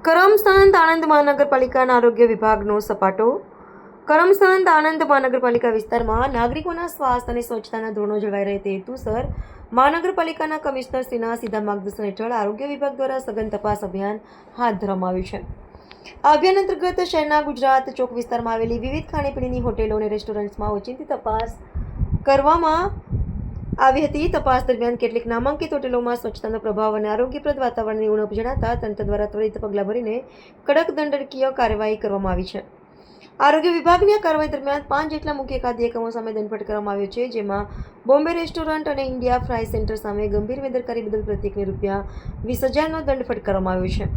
કરમસદ આણંદ મહાનગરપાલિકાના આરોગ્ય વિભાગનો સપાટો. કરમસદ આણંદ મહાનગરપાલિકા વિસ્તારમાં નાગરિકોના સ્વાસ્થ્ય અને સ્વચ્છતાના ધોરણો જળવાઈ રહે તે હેતુસર મહાનગરપાલિકાના કમિશનરશ્રીના સીધા માર્ગદર્શન હેઠળ આરોગ્ય વિભાગ દ્વારા સઘન તપાસ અભિયાન હાથ ધરવામાં આવ્યું છે. આ અભિયાન અંતર્ગત શહેરના ગુજરાત ચોક વિસ્તારમાં આવેલી વિવિધ ખાણીપીણીની હોટેલો અને રેસ્ટોરન્ટ્સમાં ઓચિંતી તપાસ કરવામાં આવી હતી. તપાસ દરમિયાન કેટલીક નામાંકિત હોટેલોમાં સ્વચ્છતાનો પ્રભાવ અને આરોગ્યપ્રદ વાતાવરણની ઉણપ જણાતા તંત્ર દ્વારા ત્વરિત પગલાં ભરીને કડક દંડકીય કાર્યવાહી કરવામાં આવી છે. આરોગ્ય વિભાગની આ કાર્યવાહી દરમિયાન 5 જેટલા મુખ્ય ખાદ્ય એકમો સામે દંડ ફટકારવામાં આવ્યો છે, જેમાં બોમ્બે રેસ્ટોરન્ટ અને ઇન્ડિયા ફ્રાય સેન્ટર સામે ગંભીર બેદરકારી બદલ પ્રત્યેકને ₹20,000નો દંડ ફટકારવામાં આવ્યો છે.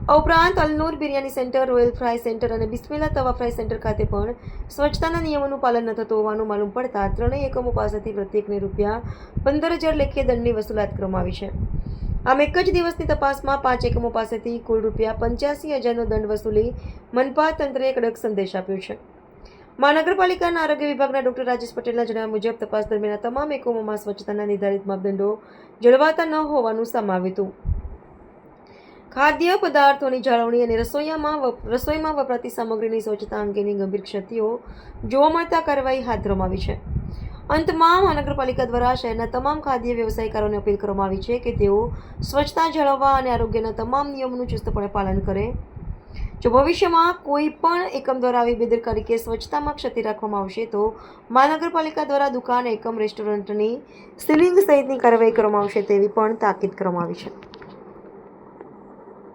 આ ઉપરાંત Alnoor biryani centre, royal fry centre અને બિસ્મિલ્લા તવા ફ્રાય સેન્ટર ખાતે પણ સ્વચ્છતાના નિયમોનું પાલન ન થતું હોવાનું માલુમ પડતા ત્રણેય એકમો પાસેથી પ્રત્યેકને ₹15,000 લેખે દંડની વસૂલાત કરવામાં આવી છે. આમ એક જ દિવસની તપાસમાં 5 એકમો પાસેથી કુલ ₹85,000નો દંડ વસૂલી મનપા તંત્રએ કડક સંદેશ આપ્યો છે. મહાનગરપાલિકાના આરોગ્ય વિભાગના ડોક્ટર રાજેશ પટેલના જણાવ્યા મુજબ તપાસ દરમિયાન તમામ એકમોમાં સ્વચ્છતાના નિર્ધારિત માપદંડો જળવાતા ન હોવાનું સામે આવ્યું હતું. ખાદ્ય પદાર્થોની જાળવણી અને રસોઈમાં વપરાતી સામગ્રીની સ્વચ્છતા અંગેની ગંભીર ક્ષતિઓ જોવા મળતા કાર્યવાહી હાથ ધરવામાં આવી છે. અંતમાં મહાનગરપાલિકા દ્વારા શહેરના તમામ ખાદ્ય વ્યવસાયકારોને અપીલ કરવામાં આવી છે કે તેઓ સ્વચ્છતા જાળવવા અને આરોગ્યના તમામ નિયમોનું ચુસ્તપણે પાલન કરે. જો ભવિષ્યમાં કોઈ પણ એકમ દ્વારા આવી બેદરકારી કે સ્વચ્છતામાં ક્ષતિ રાખવામાં આવશે તો મહાનગરપાલિકા દ્વારા દુકાન, એકમ, રેસ્ટોરન્ટની સીલિંગ સહિતની કાર્યવાહી કરવામાં આવશે તેવી પણ તાકીદ કરવામાં આવી છે.